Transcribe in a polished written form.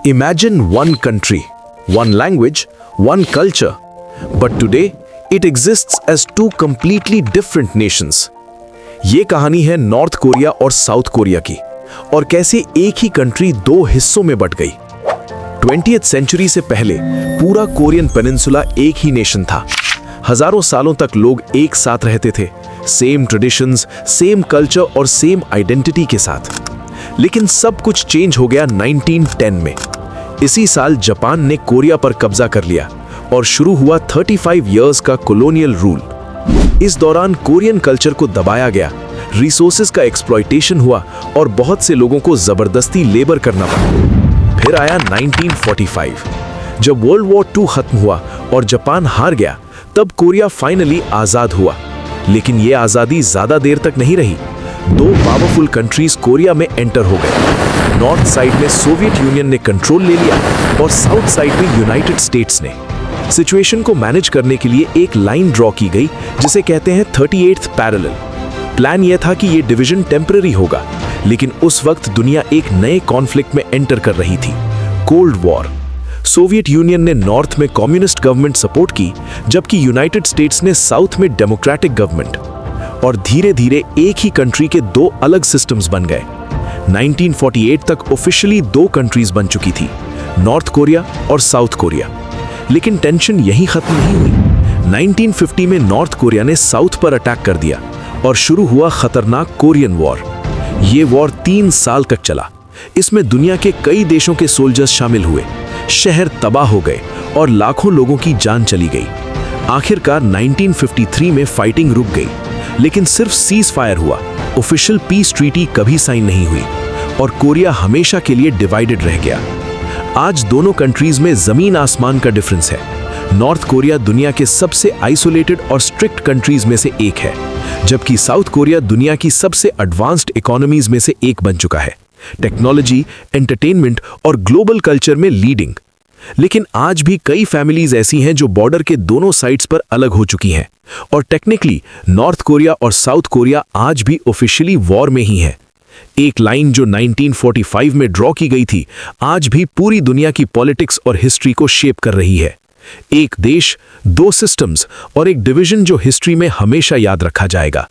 Imagine one country, one language, one culture, but today it exists as two completely different nations. ये कहानी है north Korea और south Korea की, और कैसे एक ही कंट्री दो हिस्सों में बट गई। 20th सेंचुरी से पहले पूरा कोरियन पेनिनसुला एक ही नेशन था। हजारों सालों तक लोग एक साथ रहते थे, सेम ट्रेडिशंस, सेम कल्चर और सेम आइडेंटिटी के साथ। लेकिन सब कुछ चेंज हो गया 1910 में। इसी साल जापान ने कोरिया पर कब्जा कर लिया और शुरू हुआ 35 इयर्स का कॉलोनियल रूल। इस दौरान कोरियन कल्चर को दबाया गया, रिसोर्सेज का एक्सप्लॉयटेशन हुआ और बहुत से लोगों को जबरदस्ती लेबर करना पड़ा। फिर आया 1945, जब वर्ल्ड वॉर 2 खत्म हुआ और जापान हार गया, तब कोरिया फाइनली आजाद हुआ। लेकिन यह आजादी ज्यादा देर तक नहीं रही। दो पावरफुल कंट्रीज कोरिया में एंटर हो गए। नॉर्थ साइड में सोवियत यूनियन ने कंट्रोल ले लिया और साउथ साइड में यूनाइटेड स्टेट्स ने। सिचुएशन को मैनेज करने के लिए एक लाइन ड्रॉ की गई जिसे कहते हैं 38th पैरेलल। प्लान यह था कि यह डिवीजन टेम्पररी होगा, लेकिन उस वक्त दुनिया एक नए कॉन्फ्लिक्ट में एंटर कर रही थी, कोल्ड वॉर। सोवियत यूनियन ने नॉर्थ में कम्युनिस्ट गवर्नमेंट सपोर्ट की, जबकि यूनाइटेड स्टेट्स ने साउथ में डेमोक्रेटिक गवर्नमेंट। और धीरे धीरे एक ही कंट्री के दो अलग सिस्टम्स बन गए। 1948 तक ऑफिशियली दो कंट्रीज बन चुकी थी, नॉर्थ कोरिया और साउथ कोरिया। लेकिन टेंशन यहीं खत्म नहीं हुई। 1950 में नॉर्थ कोरिया ने साउथ पर अटैक कर दिया और शुरू हुआ खतरनाक कोरियन वॉर। ये वॉर 3 साल तक चला। इसमें दुनिया के कई देशों के सोल्जर्स शामिल हुए, शहर तबाह हो गए और लाखों लोगों की जान चली गई। आखिरकार 1953 में फाइटिंग रुक गई, लेकिन सिर्फ सीज फायर हुआ। ऑफिशियल पीस ट्रीटी कभी साइन नहीं हुई और कोरिया हमेशा के लिए डिवाइडेड रह गया। आज दोनों कंट्रीज में जमीन आसमान का डिफरेंस है। नॉर्थ कोरिया दुनिया के सबसे आइसोलेटेड और स्ट्रिक्ट कंट्रीज में से एक है, जबकि साउथ कोरिया दुनिया की सबसे एडवांस्ड इकोनॉमीज में से एक बन चुका है, टेक्नोलॉजी, एंटरटेनमेंट और ग्लोबल कल्चर में लीडिंग। लेकिन आज भी कई फैमिलीज ऐसी हैं जो बॉर्डर के दोनों साइड्स पर अलग हो चुकी हैं, और टेक्निकली नॉर्थ कोरिया और साउथ कोरिया आज भी ऑफिशियली वॉर में ही है। एक लाइन जो 1945 में ड्रॉ की गई थी, आज भी पूरी दुनिया की पॉलिटिक्स और हिस्ट्री को शेप कर रही है। एक देश, दो सिस्टम्स और एक डिवीजन जो हिस्ट्री में हमेशा याद रखा जाएगा।